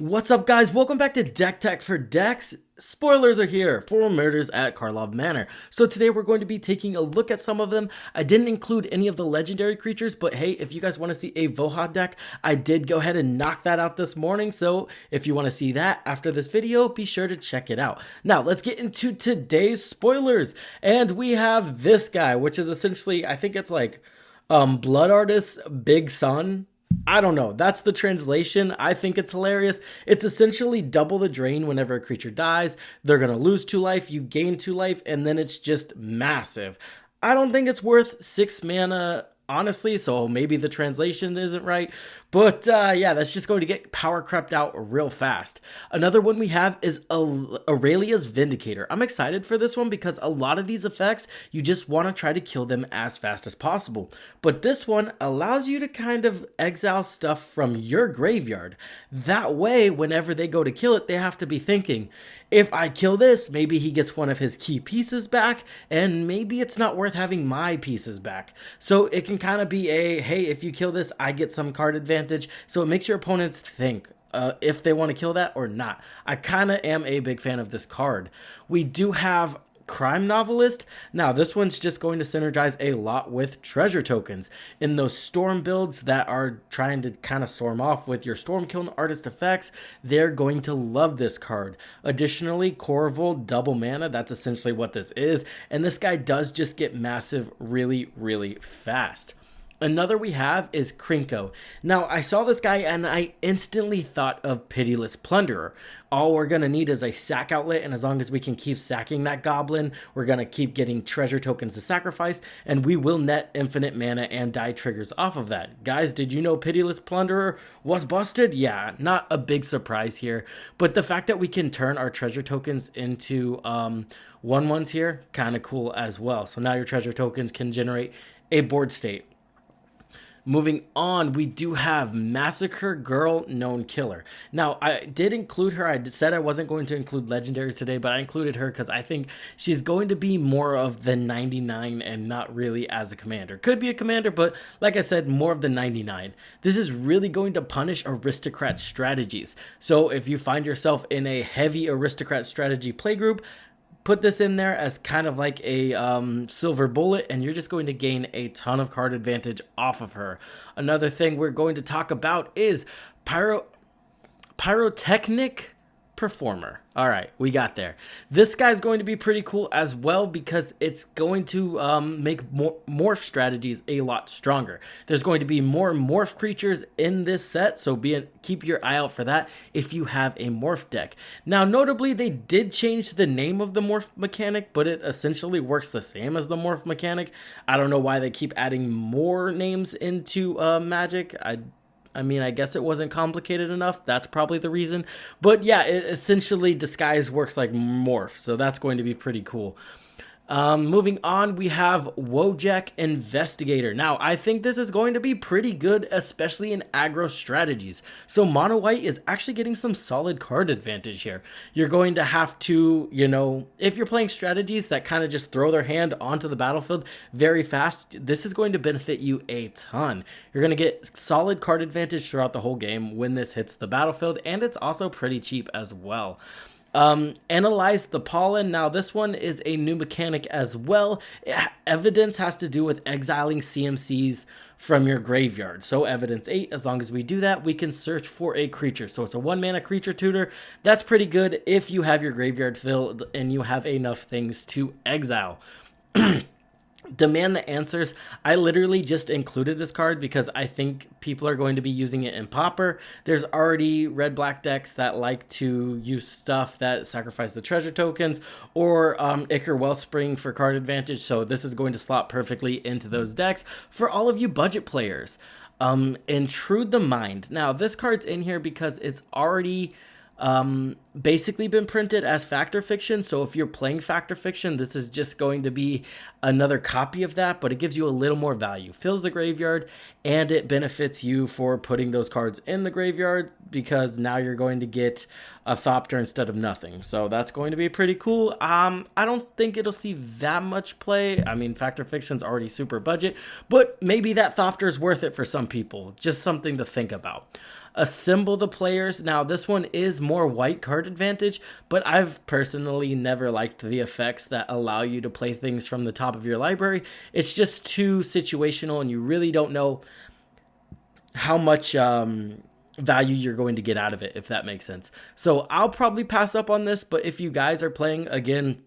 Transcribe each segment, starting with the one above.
What's up, guys? Welcome back to Deck Tech for Decks. Spoilers are here for murders at Karlov Manor. So today we're going to be taking a look at some of them. I didn't include any of the legendary creatures, but hey, if you guys want to see a Wojack deck, I did go ahead and knock that out this morning. So if you want to see that after this video, be sure to check it out. Now let's get into today's spoilers. And we have this guy, which is essentially, I think it's like Blood Artist's big son. I don't know. That's the translation. I think it's hilarious. It's essentially double the drain whenever a creature dies. They're going to lose 2 life, you gain 2 life, and then it's just massive. I don't think it's worth 6 mana, honestly, so maybe the translation isn't right. But yeah, that's just going to get power crept out real fast. Another one we have is Aurelia's Vindicator. I'm excited for this one because a lot of these effects, you just want to try to kill them as fast as possible. But this one allows you to kind of exile stuff from your graveyard. That way, whenever they go to kill it, they have to be thinking, if I kill this, maybe he gets one of his key pieces back, and maybe it's not worth having my pieces back. So it can kind of be a, hey, if you kill this, I get some card advantage. So it makes your opponents think if they want to kill that or not. I kind of am a big fan of this card. We do have Crime Novelist. Now this one's just going to synergize a lot with treasure tokens in those storm builds that are trying to kind of storm off with your storm kiln artist effects. They're going to love this card. Additionally, Corval double mana, that's essentially what this is, and this guy does just get massive really fast. Another we have is Kinko. Now, I saw this guy and I instantly thought of Pitiless Plunderer. All we're going to need is a sack outlet, and as long as we can keep sacking that goblin, we're going to keep getting treasure tokens to sacrifice, and we will net infinite mana and die triggers off of that. Guys, did you know Pitiless Plunderer was busted? Yeah, not a big surprise here, but the fact that we can turn our treasure tokens into 1/1s here, kind of cool as well. So now your treasure tokens can generate a board state. Moving on, we do have Massacre Girl, Known Killer. Now, I did include her. I said I wasn't going to include legendaries today, but I included her because I think she's going to be more of the 99 and not really as a commander. Could be a commander, but like I said, more of the 99. This is really going to punish aristocrat strategies. So if you find yourself in a heavy aristocrat strategy playgroup, put this in there as kind of like a silver bullet, and you're just going to gain a ton of card advantage off of her. Another thing we're going to talk about is pyrotechnic performer. All right, we got there. This guy's going to be pretty cool as well because it's going to make morph strategies a lot stronger. There's going to be more morph creatures in this set, so keep your eye out for that if you have a morph deck. Now, notably, they did change the name of the morph mechanic, but it essentially works the same as the morph mechanic. I don't know why they keep adding more names into Magic. I mean, I guess it wasn't complicated enough. That's probably the reason. But yeah, it essentially disguise works like morph, so that's going to be pretty cool. Moving on, we have Wojack Investigator. Now, I think this is going to be pretty good, especially in aggro strategies. So mono white is actually getting some solid card advantage here. You're going to have to, if you're playing strategies that kind of just throw their hand onto the battlefield very fast, this is going to benefit you a ton. You're going to get solid card advantage throughout the whole game when this hits the battlefield, and it's also pretty cheap as well. Analyze the pollen. Now this one is a new mechanic as well. Evidence has to do with exiling CMCs from your graveyard. So evidence 8, as long as we do that, we can search for a creature. So it's a 1-mana creature tutor. That's pretty good if you have your graveyard filled and you have enough things to exile. Demand the Answers. I literally just included this card because I think people are going to be using it in Pauper. There's already red-black decks that like to use stuff that sacrifice the treasure tokens, or Ichor Wellspring for card advantage, so this is going to slot perfectly into those decks for all of you budget players. Intrude the Mind. Now, this card's in here because it's already basically been printed as Fact or Fiction. So if you're playing Fact or Fiction, this is just going to be another copy of that, but it gives you a little more value. Fills the graveyard, and it benefits you for putting those cards in the graveyard because now you're going to get a Thopter instead of nothing. So that's going to be pretty cool. I don't think it'll see that much play. I mean, Fact or Fiction's already super budget, but maybe that Thopter is worth it for some people. Just something to think about. assemble the players. Now, this one is more white card advantage, but I've personally never liked the effects that allow you to play things from the top of your library. It's just too situational, and you really don't know how much value you're going to get out of it, if that makes sense. So I'll probably pass up on this, but if you guys are playing, again,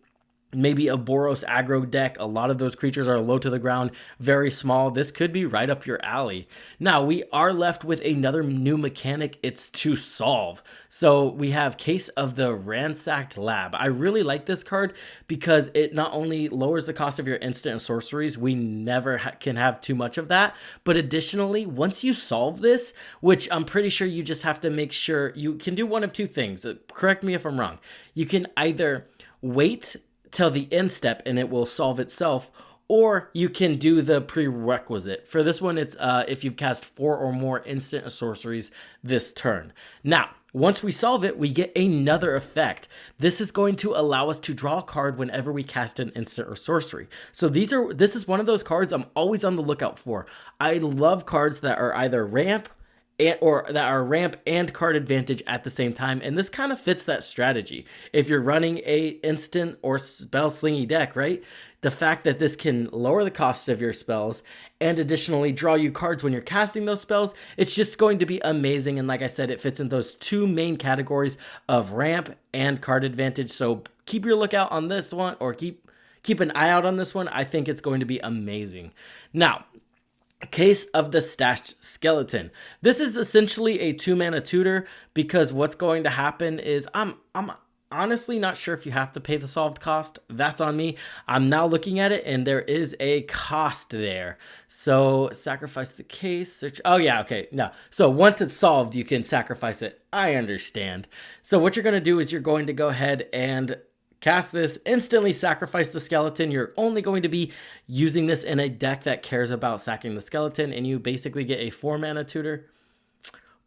maybe a Boros aggro deck, a lot of those creatures are low to the ground, very small, this could be right up your alley. Now, we are left with another new mechanic, it's to solve. So we have Case of the Ransacked Lab. I really like this card because it not only lowers the cost of your instant and sorceries, we never can have too much of that, but additionally, once you solve this, which I'm pretty sure you just have to make sure, you can do one of two things, correct me if I'm wrong. You can either wait till the end step and it will solve itself, or you can do the prerequisite. For this one, it's if you've cast 4 or more instant sorceries this turn. Now, once we solve it, we get another effect. This is going to allow us to draw a card whenever we cast an instant or sorcery. So this is one of those cards I'm always on the lookout for. I love cards that are either ramp or that are ramp and card advantage at the same time, and this kind of fits that strategy. If you're running a instant or spell slingy deck, right, the fact that this can lower the cost of your spells and additionally draw you cards when you're casting those spells, it's just going to be amazing. And like I said, it fits in those two main categories of ramp and card advantage. So keep your lookout on this one, or keep an eye out on this one. I think it's going to be amazing. Now, Case of the Stashed Skeleton. This is essentially a 2-mana tutor, because what's going to happen is I'm honestly not sure if you have to pay the solved cost. That's on me. I'm now looking at it and there is a cost there. So sacrifice the case. Search. Oh yeah, okay. No. So once it's solved, you can sacrifice it. I understand. So what you're going to do is you're going to go ahead and cast this, instantly sacrifice the skeleton. You're only going to be using this in a deck that cares about sacking the skeleton, and you basically get a 4-mana tutor.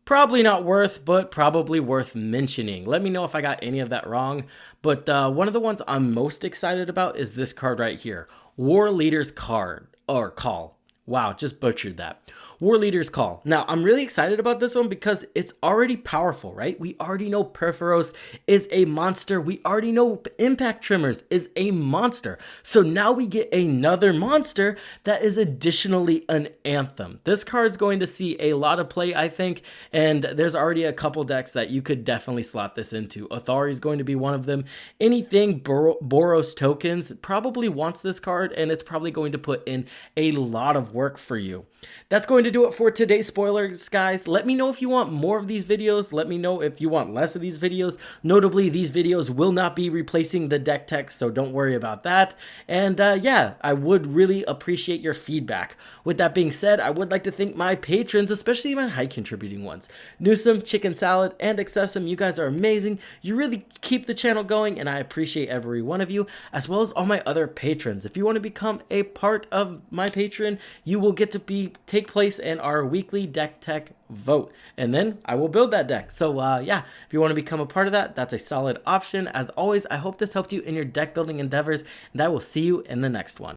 Probably not worth, but probably worth mentioning. Let me know if I got any of that wrong. But one of the ones I'm most excited about is this card right here. War Leader's Card, or Call. Wow, just butchered that. War Leader's Call. Now, I'm really excited about this one because it's already powerful, right? We already know Perforos is a monster. We already know Impact Tremors is a monster. So now we get another monster that is additionally an anthem. This card's going to see a lot of play, I think, and there's already a couple decks that you could definitely slot this into. Athari is going to be one of them. Anything Boros tokens probably wants this card, and it's probably going to put in a lot of work for you. That's going to do it for today's spoilers, guys. Let me know if you want more of these videos. Let me know if you want less of these videos. Notably, these videos will not be replacing the deck text, so don't worry about that. And yeah, I would really appreciate your feedback. With that being said, I would like to thank my patrons, especially my high contributing ones. Newsome, Chicken Salad, and Excessum, you guys are amazing. You really keep the channel going, and I appreciate every one of you, as well as all my other patrons. If you want to become a part of my Patreon, you will get to take place in our weekly deck tech vote, and then I will build that deck. So yeah, if you want to become a part of that, that's a solid option. As always, I hope this helped you in your deck building endeavors, and I will see you in the next one.